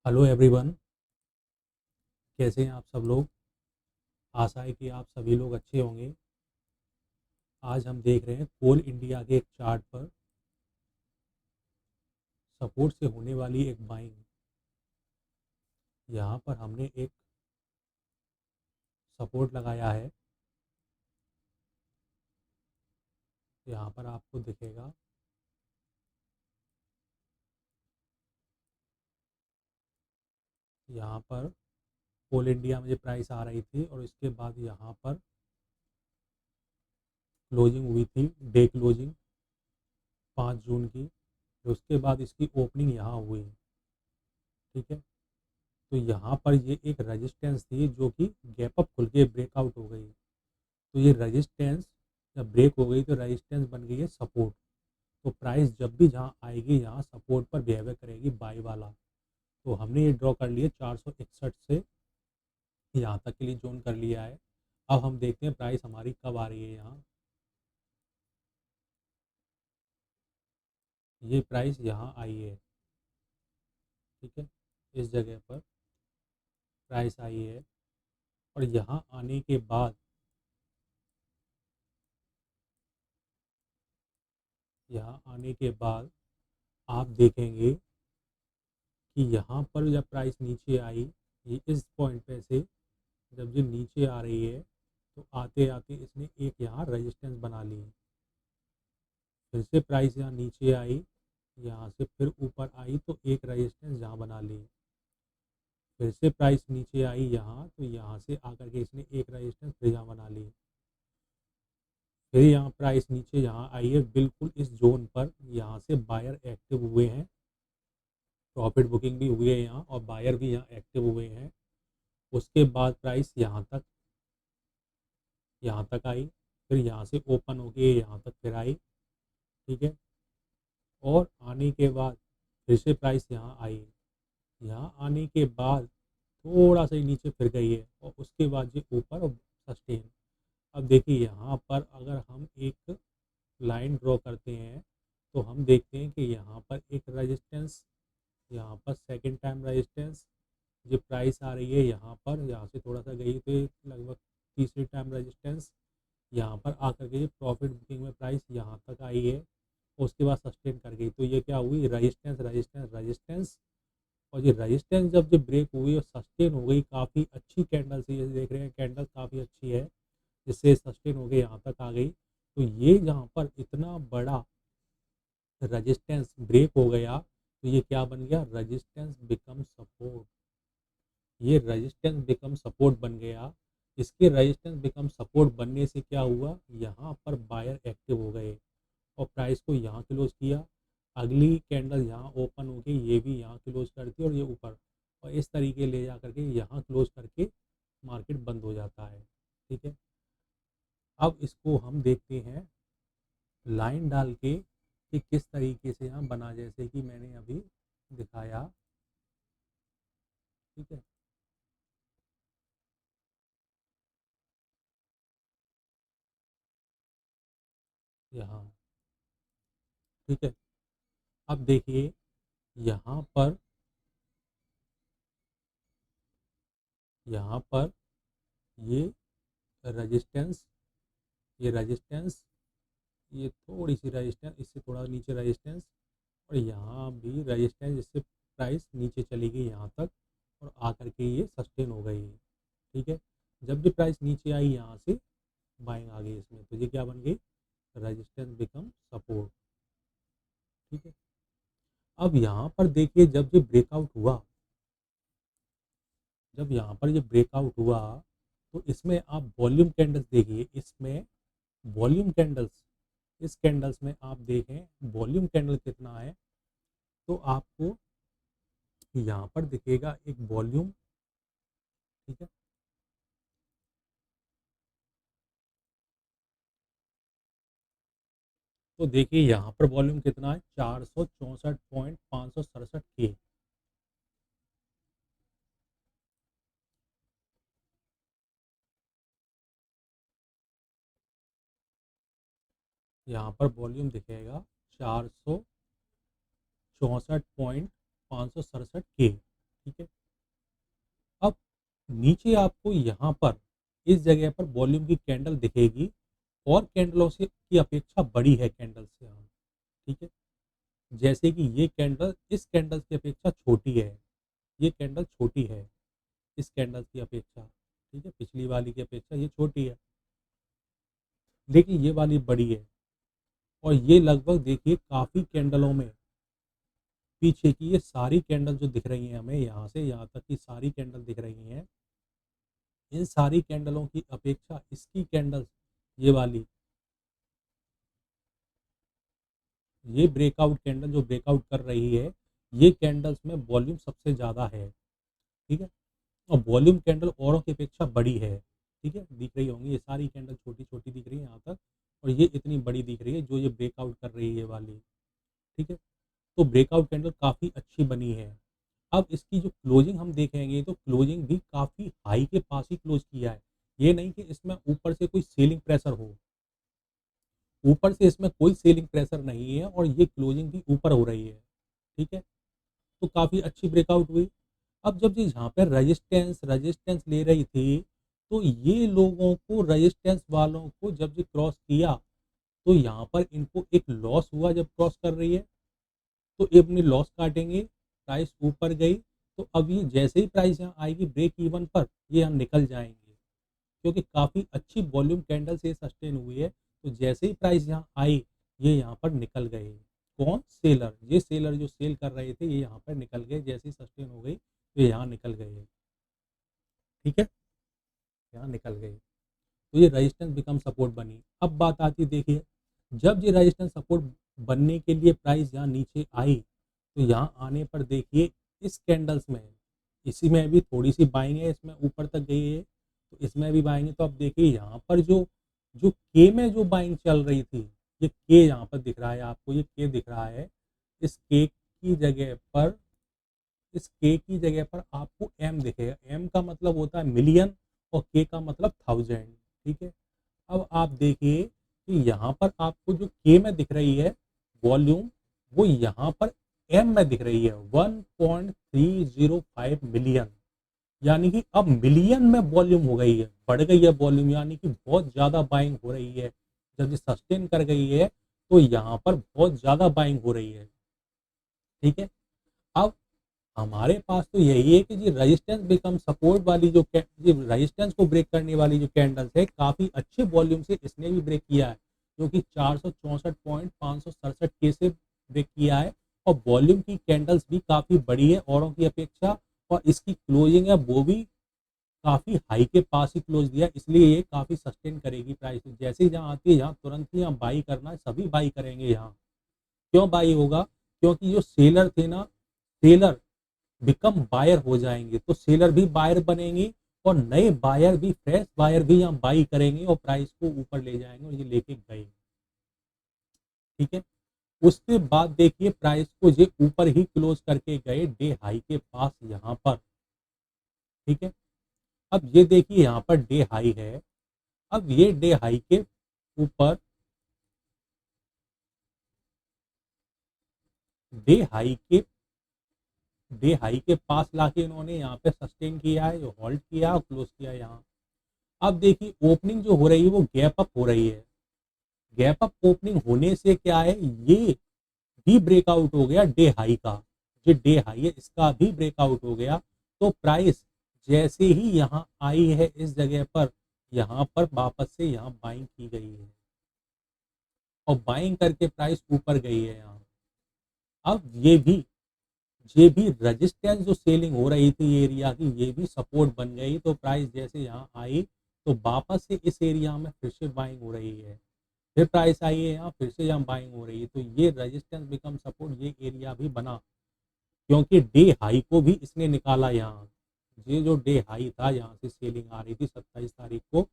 Hello everyone. कैसे हैं आप सब लोग। आशा है कि आप सभी लोग अच्छे होंगे। आज हम देख रहे हैं कोल इंडिया के एक चार्ट पर सपोर्ट से होने वाली एक बाइंग। यहाँ पर हमने एक सपोर्ट लगाया है। यहाँ पर आपको दिखेगा। यहाँ पर कोल इंडिया में जो प्राइस आ रही थी और इसके बाद यहाँ पर क्लोजिंग हुई थी, डे क्लोजिंग 5 जून की। फिर उसके बाद इसकी ओपनिंग यहाँ हुई। ठीक है। तो यहाँ पर ये एक रजिस्टेंस थी जो कि गैप अप खुल के ब्रेकआउट हो गई। तो ये रजिस्टेंस जब ब्रेक हो गई तो रजिस्टेंस बन गई है सपोर्ट। तो प्राइस जब भी जहाँ आएगी यहाँ सपोर्ट पर बिहेवियर करेगी बाई वाला। तो हमने ये ड्रॉ कर लिया 461 से यहाँ तक के लिए जोन कर लिया है। अब हम देखते हैं प्राइस हमारी कब आ रही है यहाँ। ये प्राइस यहाँ आई है। ठीक है। इस जगह पर प्राइस आई है और यहाँ आने के बाद यहाँ आने के बाद आप देखेंगे कि यहाँ पर जब प्राइस नीचे आई, ये इस पॉइंट पे से जब ये नीचे आ रही है तो आते आते इसने एक यहाँ रेजिस्टेंस बना ली। फिर से प्राइस यहाँ नीचे आई, यहाँ से फिर ऊपर आई तो एक रेजिस्टेंस यहाँ बना ली। फिर से प्राइस नीचे आई यहाँ तो यहाँ से आकर के इसने एक रेजिस्टेंस फिर यहाँ बना ली। फिर यहाँ प्राइस नीचे यहाँ आई है बिल्कुल इस जोन पर। यहाँ से बायर एक्टिव हुए हैं, प्रॉफिट बुकिंग भी हुई है यहाँ और बायर भी यहाँ एक्टिव हुए हैं। उसके बाद प्राइस यहाँ तक आई। फिर यहाँ से ओपन हो गई यहाँ तक फिर आई। ठीक है। और आने के बाद फिर से प्राइस यहाँ आई। यहाँ आने के बाद थोड़ा सा ही नीचे फिर गई है और उसके बाद ये ऊपर सस्टेन। अब देखिए यहाँ पर अगर हम एक लाइन ड्रॉ करते हैं तो हम देखते हैं कि यहाँ पर एक रेजिस्टेंस, यहाँ पर सेकंड टाइम रेजिस्टेंस, ये प्राइस आ रही है यहाँ पर, यहाँ से थोड़ा सा गई तो ये लगभग तीसरी टाइम रेजिस्टेंस। यहाँ पर आकर के ये प्रॉफिट बुकिंग में प्राइस यहाँ तक आई है। उसके बाद सस्टेन कर गई तो ये क्या हुई, रजिस्टेंस रजिस्टेंस रजिस्टेंस। और ये रजिस्टेंस जब ये ब्रेक हुई और सस्टेन हो गई, काफ़ी अच्छी कैंडल से, ये देख रहे हैं कैंडल काफ़ी अच्छी है, जिससे सस्टेन हो गई यहाँ तक आ गई। तो ये जहाँ पर इतना बड़ा रजिस्टेंस ब्रेक हो गया तो ये क्या बन गया, रजिस्टेंस बिकम सपोर्ट। ये रेजिस्टेंस बिकम सपोर्ट बन गया। इसके रेजिस्टेंस बिकम सपोर्ट बनने से क्या हुआ, यहाँ पर बायर एक्टिव हो गए और प्राइस को यहाँ क्लोज किया। अगली कैंडल यहाँ ओपन हो गई, ये भी यहाँ क्लोज करती है और ये ऊपर, और इस तरीके ले जा करके यहाँ क्लोज करके मार्केट बंद हो जाता है। ठीक है। अब इसको हम देखते हैं लाइन डाल के कि किस तरीके से यहाँ बना, जैसे कि मैंने अभी दिखाया। ठीक है। यहाँ। ठीक है। अब देखिए यहाँ पर ये रेजिस्टेंस, ये रेजिस्टेंस, ये थोड़ी सी रेजिस्टेंस, इससे थोड़ा नीचे रेजिस्टेंस, और यहाँ भी रेजिस्टेंस, जिससे प्राइस नीचे चली गई यहाँ तक और आकर के ये सस्टेन हो गई। ठीक है। जब भी प्राइस नीचे आई यहाँ से बाइंग आ गई इसमें, तो ये क्या बन गई, रेजिस्टेंस बिकम सपोर्ट। ठीक है। अब यहाँ पर देखिए जब ये ब्रेकआउट हुआ, जब यहाँ पर ये ब्रेकआउट हुआ तो इसमें आप वॉल्यूम कैंडल्स देखिए, इसमें वॉल्यूम कैंडल्स, इस कैंडल्स में आप देखें वॉल्यूम कैंडल कितना है तो आपको यहाँ पर दिखेगा एक वॉल्यूम। ठीक है। तो देखिए यहाँ पर वॉल्यूम कितना है, 464.567 के। यहाँ पर वॉल्यूम दिखेगा 464.567 के। ठीक है। अब नीचे आपको यहाँ पर इस जगह पर वॉल्यूम की कैंडल दिखेगी और कैंडलों से की अपेक्षा बड़ी है कैंडल से यहाँ, ठीक है। जैसे कि ये कैंडल इस कैंडल की अपेक्षा छोटी है, ये कैंडल छोटी है इस कैंडल की अपेक्षा, ठीक है, पिछली वाली की अपेक्षा ये छोटी है, लेकिन ये वाली बड़ी है। और ये लगभग देखिए काफ़ी कैंडलों में पीछे की ये सारी कैंडल जो दिख रही हैं हमें यहाँ से यहाँ तक की सारी कैंडल दिख रही हैं, इन सारी कैंडलों की अपेक्षा इसकी कैंडल ये वाली, ये ब्रेकआउट कैंडल जो ब्रेकआउट कर रही है, ये कैंडल्स में वॉल्यूम सबसे ज़्यादा है, ठीक है। और वॉल्यूम कैंडल औरों की अपेक्षा बड़ी है, ठीक है, दिख रही होंगी ये सारी कैंडल छोटी छोटी दिख रही है यहाँ तक, और ये इतनी बड़ी दिख रही है जो ये ब्रेकआउट कर रही है ये वाली, ठीक है। तो ब्रेकआउट कैंडल काफ़ी अच्छी बनी है। अब इसकी जो क्लोजिंग हम देखेंगे तो क्लोजिंग भी काफ़ी हाई के पास ही क्लोज किया है, ये नहीं कि इसमें ऊपर से कोई सेलिंग प्रेशर हो, ऊपर से इसमें कोई सेलिंग प्रेशर नहीं है और ये क्लोजिंग भी ऊपर हो रही है, ठीक है। तो काफ़ी अच्छी ब्रेकआउट हुई। अब जब ये यहाँ पे रजिस्टेंस रजिस्टेंस ले रही थी, तो ये लोगों को रजिस्टेंस वालों को जब ये क्रॉस किया, तो यहाँ पर इनको एक लॉस हुआ जब क्रॉस कर रही है, तो ये अपनी लॉस काटेंगे, प्राइस ऊपर गई, तो अब ये जैसे ही प्राइस यहाँ आएगी ब्रेक इवन पर, ये यहाँ निकल जाएंगे, क्योंकि काफ़ी अच्छी वॉल्यूम कैंडल से सस्टेन हुई है। तो जैसे ही प्राइस यहाँ आई, ये यहाँ पर निकल गए। कौन? सेलर। ये सेलर जो सेल कर रहे थे ये यहाँ पर निकल गए, जैसे ही सस्टेन हो गई तो ये यहाँ निकल गए, ठीक है, यहाँ निकल गए। तो ये रेजिस्टेंस बिकम सपोर्ट बनी। अब बात आती है, देखिए जब ये रेजिस्टेंस सपोर्ट बनने के लिए प्राइस यहाँ नीचे आई, तो यहाँ आने पर देखिए इस कैंडल्स में, इसी में भी थोड़ी सी बाइंग है, इसमें ऊपर तक गई है, तो इसमें भी बाइंग है। तो अब देखिए यहाँ पर जो जो के में जो बाइंग चल रही थी, ये के यहाँ पर दिख रहा है आपको, ये के दिख रहा है, इस के की जगह पर, इस के की जगह पर आपको एम दिखेगा। एम का मतलब होता है मिलियन और के का मतलब थाउजेंड, ठीक है। अब आप देखिए कि यहाँ पर आपको जो के में दिख रही है वॉल्यूम, वो यहाँ पर एम में दिख रही है 1.305 मिलियन, यानी कि अब मिलियन में वॉल्यूम हो गई है, बढ़ गई है वॉल्यूम, यानी कि बहुत ज़्यादा बाइंग हो रही है। जब ये सस्टेन कर गई है तो यहाँ पर बहुत ज़्यादा बाइंग हो रही है, ठीक है। अब हमारे पास तो यही है कि जी रेजिस्टेंस बिकम सपोर्ट वाली जो रेजिस्टेंस को ब्रेक करने वाली जो कैंडल्स है, काफ़ी अच्छे वॉल्यूम से इसने भी ब्रेक किया है, जो कि 464.567 के से ब्रेक किया है। और वॉल्यूम की कैंडल्स भी काफ़ी बड़ी है औरों की अपेक्षा, और इसकी क्लोजिंग है वो भी काफ़ी हाई के पास ही क्लोज दिया, इसलिए ये काफ़ी सस्टेन करेगी प्राइस। जैसे ही जहाँ आती है यहाँ तुरंत ही यहाँ बाई करना है, सभी बाई करेंगे यहाँ। क्यों बाई होगा? क्योंकि जो सेलर थे ना, सेलर बिकम बायर हो जाएंगे, तो सेलर भी बायर बनेंगे और नए बायर भी, फ्रेश बायर भी यहाँ बाई करेंगे और प्राइस को ऊपर ले जाएंगे, और ये लेके गए, ठीक है। उसके बाद देखिए प्राइस को ये ऊपर ही क्लोज करके गए डे हाई के पास यहाँ पर, ठीक है। अब ये देखिए यहाँ पर डे हाई है, अब ये डे हाई के ऊपर, डे हाई के डे हाई के पास लाके इन्होंने यहाँ पे सस्टेन किया है, जो होल्ड किया और क्लोज किया यहाँ। अब देखिए ओपनिंग जो हो रही है वो गैप अप हो रही है, गैप अप ओपनिंग होने से क्या है, ये भी ब्रेकआउट हो गया डे हाई का, जो डे हाई है इसका भी ब्रेकआउट हो गया। तो प्राइस जैसे ही यहाँ आई है इस जगह पर, यहाँ पर वापस से यहाँ बाइंग की गई है और बाइंग करके प्राइस ऊपर गई है यहाँ। अब ये भी रेजिस्टेंस जो सेलिंग हो रही थी एरिया की, ये भी सपोर्ट बन गई। तो प्राइस जैसे यहाँ आई तो वापस से इस एरिया में फिर से बाइंग हो रही है, फिर प्राइस आई है यहाँ, फिर से यहाँ बाइंग हो रही है। तो ये रेजिस्टेंस बिकम सपोर्ट, ये एरिया भी बना, क्योंकि डे हाई को भी इसने निकाला यहाँ। ये जो डे हाई था यहाँ से सेलिंग आ रही थी 27 तारीख को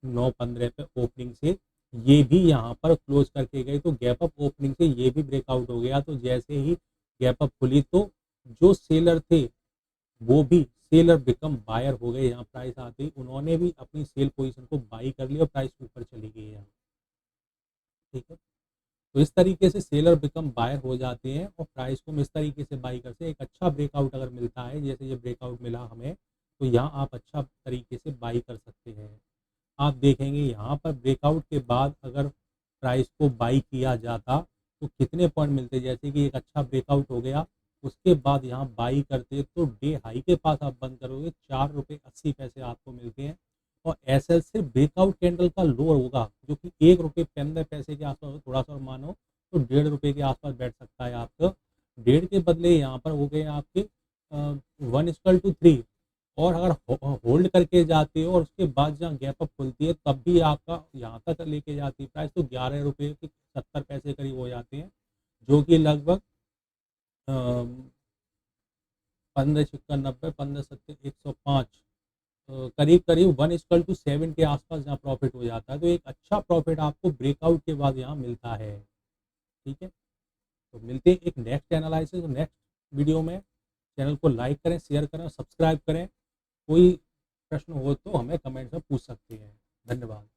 9:15 पे ओपनिंग से, ये भी यहाँ पर क्लोज करके गए, तो गैप अप ओपनिंग से ये भी ब्रेकआउट हो गया। तो जैसे ही गैप अप खुली तो जो सेलर थे वो भी सेलर बिकम बायर हो गए, यहाँ प्राइस आते ही उन्होंने भी अपनी सेल पोजीशन को बाई कर लिया और प्राइस ऊपर चली गई यहाँ, ठीक है। तो इस तरीके से सेलर बिकम बायर हो जाते हैं और प्राइस को हम इस तरीके से बाई करते हैं। एक अच्छा ब्रेकआउट अगर मिलता है, जैसे ये ब्रेकआउट मिला हमें, तो यहाँ आप अच्छा तरीके से बाई कर सकते हैं। आप देखेंगे यहाँ पर ब्रेकआउट के बाद अगर प्राइस को बाई किया जाता तो कितने पॉइंट मिलते, जैसे कि एक अच्छा ब्रेकआउट हो गया, उसके बाद यहाँ बाई करते तो डे हाई के पास आप बंद करोगे 4 रुपये 80 पैसे आपको मिलते हैं। और एसएल से ब्रेकआउट कैंडल का लो होगा जो कि 1 रुपये 15 पैसे के आसपास, थोड़ा सा मानो तो 1.5 रुपये के आसपास बैठ सकता है आपका। 1.5 के बदले यहाँ पर हो गए आपके 1:3। और अगर होल्ड करके जाते हो और उसके बाद जहाँ गैप अप खुलती है तब भी आपका यहाँ तक लेके जाती है प्राइस, तो 11 रुपये 70 पैसे करीब हो जाते हैं, जो कि लगभग 15 6 90 15 7 105 करीब करीब 1:7 के आसपास जहाँ प्रॉफिट हो जाता है। तो एक अच्छा प्रॉफिट आपको ब्रेकआउट के बाद यहाँ मिलता है। ठीक है, तो मिलते हैं एक नेक्स्ट एनालिसिस नेक्स्ट वीडियो में। चैनल को लाइक करें, शेयर करें और सब्सक्राइब करें। कोई प्रश्न हो तो हमें कमेंट्स में पूछ सकते हैं। धन्यवाद।